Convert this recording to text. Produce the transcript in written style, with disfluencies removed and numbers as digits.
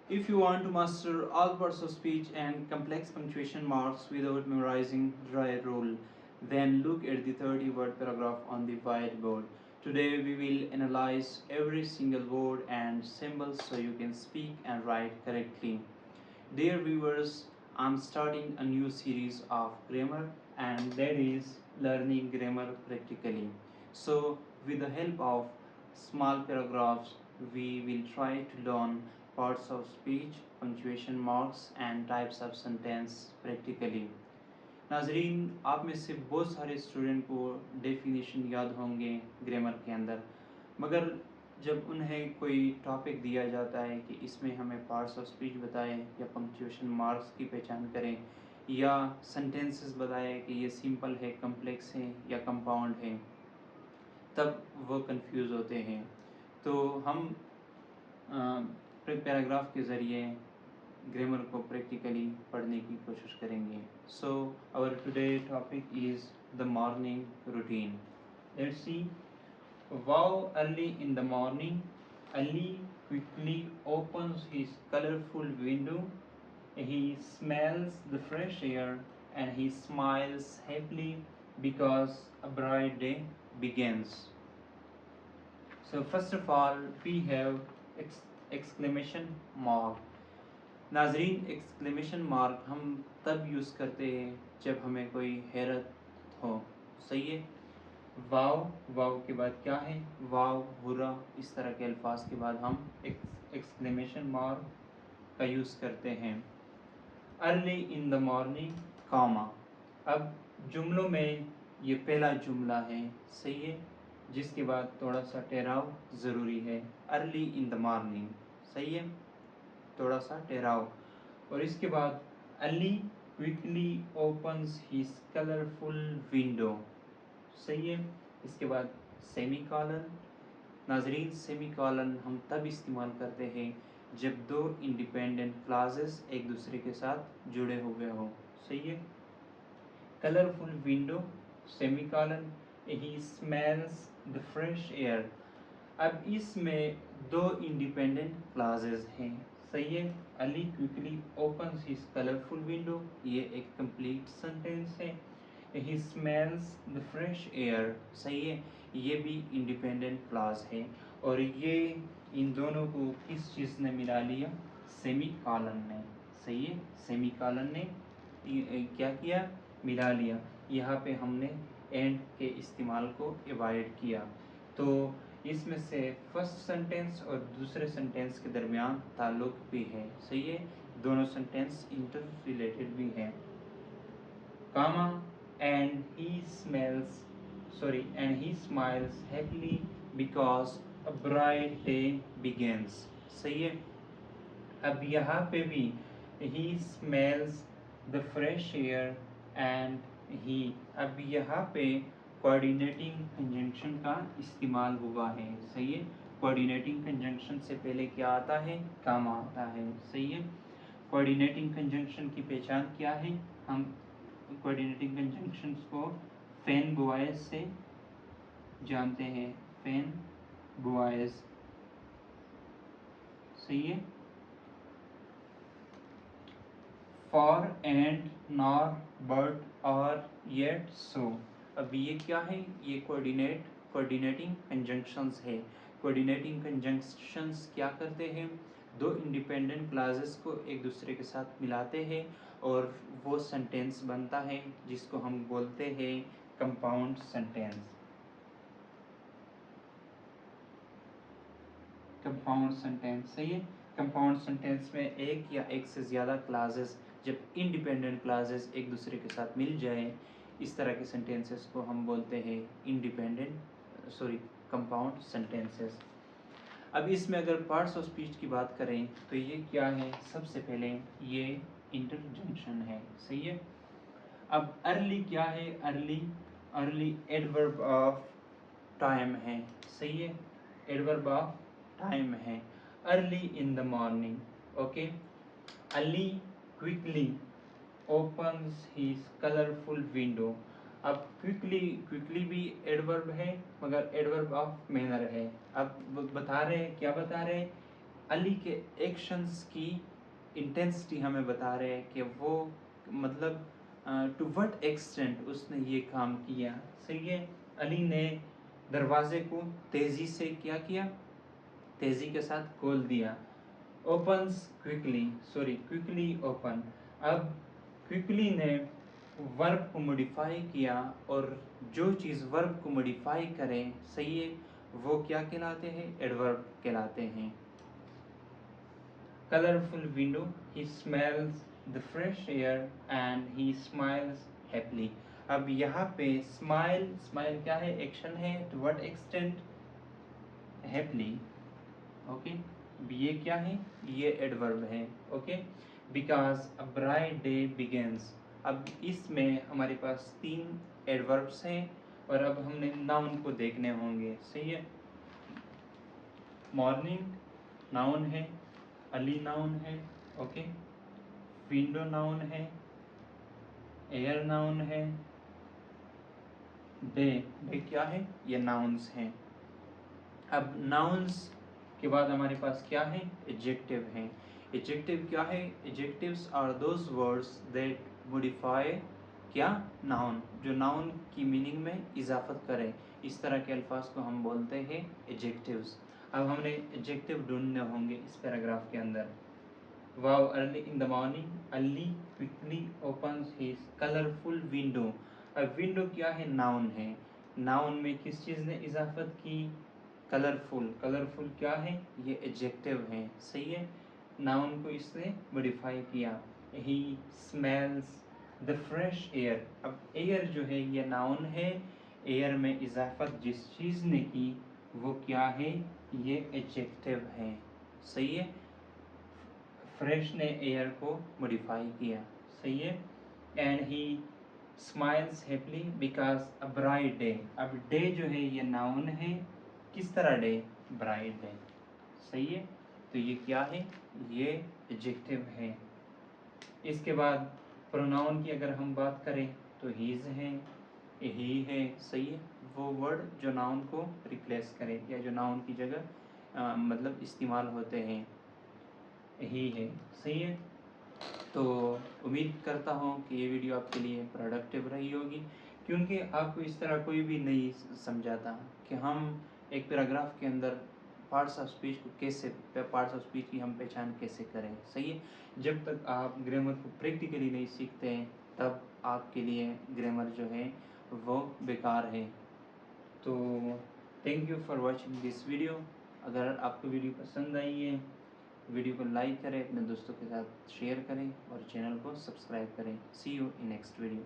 If you want to master all parts of speech and complex punctuation marks without memorizing dry rule, then look at the 30-word paragraph on the whiteboard. Today we will analyze every single word and symbol so you can speak and write correctly. Dear viewers, I'm starting a new series of grammar, and that is learning grammar practically. So, with the help of small paragraphs, we will try to learn parts of speech, punctuation marks and types of sentence practically. नाजरीन, आप में से बहुत सारे student को definition याद होंगे grammar के अंदर, मगर जब उन्हें कोई टॉपिक दिया जाता है कि इसमें हमें पार्ट्स ऑफ स्पीच बताएं या पंक्चुएशन मार्क्स की पहचान करें या सेंटेंसेस बताएं कि ये सिंपल है, कम्प्लेक्स है या कंपाउंड है, तब वो कंफ्यूज होते हैं। तो हम पैराग्राफ के ज़रिए ग्रामर को प्रैक्टिकली पढ़ने की कोशिश करेंगे। So our today topic is the morning routine. Let's see. Wow, early in the morning, Ali quickly opens his colorful window. He smells the fresh air and he smiles happily because a bright day begins. So first of all, we have exclamation mark. नाजरीन, exclamation mark हम तब use करते हैं जब हमें कोई हैरत हो। सही है। वाव, वाव के बाद क्या है, वाव, हुर्रा, इस तरह के अल्फाज के बाद हम एक्सक्लेमेशन मार्क का यूज़ करते हैं। अर्ली इन द मॉर्निंग, कामा। अब जुमलों में ये पहला जुमला है, सही है, जिसके बाद थोड़ा सा ठहराव ज़रूरी है। अर्ली इन द मॉर्निंग, सही है, थोड़ा सा ठहराव। और इसके बाद Ali quickly opens his colourful window, सही है। इसके बाद सेमी कॉलन। नाजरीन, सेमी कॉलन हम तब इस्तेमाल करते हैं जब दो इंडिपेंडेंट क्लासेस एक दूसरे के साथ जुड़े हुए हों, सही है। Colourful window, semi colon, he smells the fresh air. अब इसमें दो इंडिपेंडेंट क्लासेस हैं, सही है। Ali quickly opens his colourful window, ये एक कंप्लीट सेंटेंस है। ही स्मेल्स द फ्रेश एयर, सही है, ये भी इंडिपेंडेंट क्लास है। और ये इन दोनों को किस चीज़ ने मिला लिया, सेमी कॉलन ने, सही है, सेमी कॉलन ने क्या किया, मिला लिया। यहाँ पे हमने एंड के इस्तेमाल को अवॉइड किया। तो इसमें से फर्स्ट सेंटेंस और दूसरे सेंटेंस के दरमियान ताल्लुक भी है, सही है, दोनों सेंटेंस इंटर रिलेटेड भी हैं। कामा, and he smiles happily because a bright day begins, सही है। अब यहाँ पे भी he smells the fresh air and he, अब यहाँ पे कोऑर्डिनेटिंग कंजंक्शन का इस्तेमाल हुआ है, सही है। कोऑर्डिनेटिंग कंजंक्शन से पहले क्या आता है, कामा आता है, सही है। कोऑर्डिनेटिंग कंजंक्शन की पहचान क्या है, हम कोऑर्डिनेटिंग कंजंक्शंस को फैन बुआइज से जानते हैं, फैन बुआइज, सही है। फॉर, एंड, नॉर, बट, और, येट, सो। अब ये क्या है, ये कोऑर्डिनेटिंग कंजंक्शंस है। कोऑर्डिनेटिंग कंजंक्शंस क्या करते हैं, दो इंडिपेंडेंट क्लासेस को एक दूसरे के साथ मिलाते हैं और वो सेंटेंस बनता है जिसको हम बोलते हैं कंपाउंड सेंटेंस। कंपाउंड सेंटेंस, सही है। कंपाउंड सेंटेंस में एक या एक से ज़्यादा क्लासेस, जब इंडिपेंडेंट क्लासेस एक दूसरे के साथ मिल जाए, इस तरह के सेंटेंसेस को हम बोलते हैं कंपाउंड सेंटेंसेस। अब इसमें अगर पार्ट्स ऑफ स्पीच की बात करें तो ये क्या है, सबसे पहले ये इंटरजंक्शन है, सही है। अब अर्ली क्या है, अर्ली एडवर्ब ऑफ टाइम है, सही है, एडवर्ब ऑफ टाइम है। Early in the morning, okay. Ali quickly opens his colourful window. अब क्विकली भी एडवर्ब है, मगर एडवर्ब ऑफ मैनर है। अब बता रहे हैं, क्या बता रहे हैं, अली के एक्शंस की इंटेंसिटी हमें बता रहे हैं कि वो मतलब टू व्हाट एक्सटेंट उसने ये काम किया। सही है, अली ने दरवाजे को तेज़ी से क्या किया, तेज़ी के साथ खोल दिया। Opens quickly, sorry quickly open. अब क्विकली ने वर्ब को मॉडिफाई किया, और जो चीज़ वर्ब को मॉडिफाई करें, सही है, वो क्या कहलाते हैं, एडवर्ब कहलाते हैं। Colourful window, he smells the fresh air and he smiles happily. अब यहाँ पे स्माइल, स्माइल क्या है, एक्शन है, to what extent, happily. Okay, ये क्या है, ये एडवर्ब है। Okay, because a bright day begins. अब इसमें हमारे पास 3 एडवर्ब्स हैं, और अब हमने नाउन को देखने होंगे। सही है, मॉर्निंग नाउन है, अली नाउन है, ओके, विंडो नाउन है, एयर नाउन है, डे, डे क्या है, ये नाउन्स हैं। अब नाउन्स के बाद हमारे पास क्या है, एडजेक्टिव हैं। एडजेक्टिव क्या है, adjectives are those words that modify क्या, नाउन, जो नाउन की मीनिंग में इजाफत करें। इस तरह के अल्फाज को हम बोलते हैं एडजेक्टिव्स। अब हमने एडजेक्टिव ढूंढने होंगे इस पैराग्राफ के अंदर। Wow early in the morning, Ali quickly opens his colourful window. अब विंडो क्या है, नाउन है। नाउन में किस चीज़ ने इजाफत की, कलरफुल। कलरफुल क्या है, ये एडजेक्टिव है। सही है, नाउन को इसने मॉडिफाई किया। ही स्मेल्स द फ्रेश एयर। अब एयर जो है ये नाउन है, एयर में इजाफत जिस चीज़ ने की वो क्या है, ये एडजेक्टिव है। सही है, फ्रेश ने एयर को मॉडिफाई किया। सही है, and he smiles happily because a bright day. अब डे जो है ये नाउन है, किस तरह डे, ब्राइट डे। सही है, तो ये क्या है, ये एडजेक्टिव है। इसके बाद प्रोनाउन की अगर हम बात करें तो हीज है, ही है। सही है, वो वर्ड जो नाउन को रिप्लेस करे या जो नाउन की जगह मतलब इस्तेमाल होते हैं, ही है। सही है, तो उम्मीद करता हूँ कि ये वीडियो आपके लिए प्रोडक्टिव रही होगी, क्योंकि आपको इस तरह कोई भी नहीं समझाता कि हम एक पैराग्राफ के अंदर पार्ट्स ऑफ स्पीच को कैसे, पार्ट्स ऑफ स्पीच की हम पहचान कैसे करें। सही है, जब तक आप ग्रामर को प्रैक्टिकली नहीं सीखते हैं तब आपके लिए ग्रामर जो है वो बेकार है। तो thank you for watching this video. अगर आपको वीडियो पसंद आई है, वीडियो को लाइक करें, अपने दोस्तों के साथ शेयर करें और चैनल को सब्सक्राइब करें। सी यू इन नेक्स्ट वीडियो।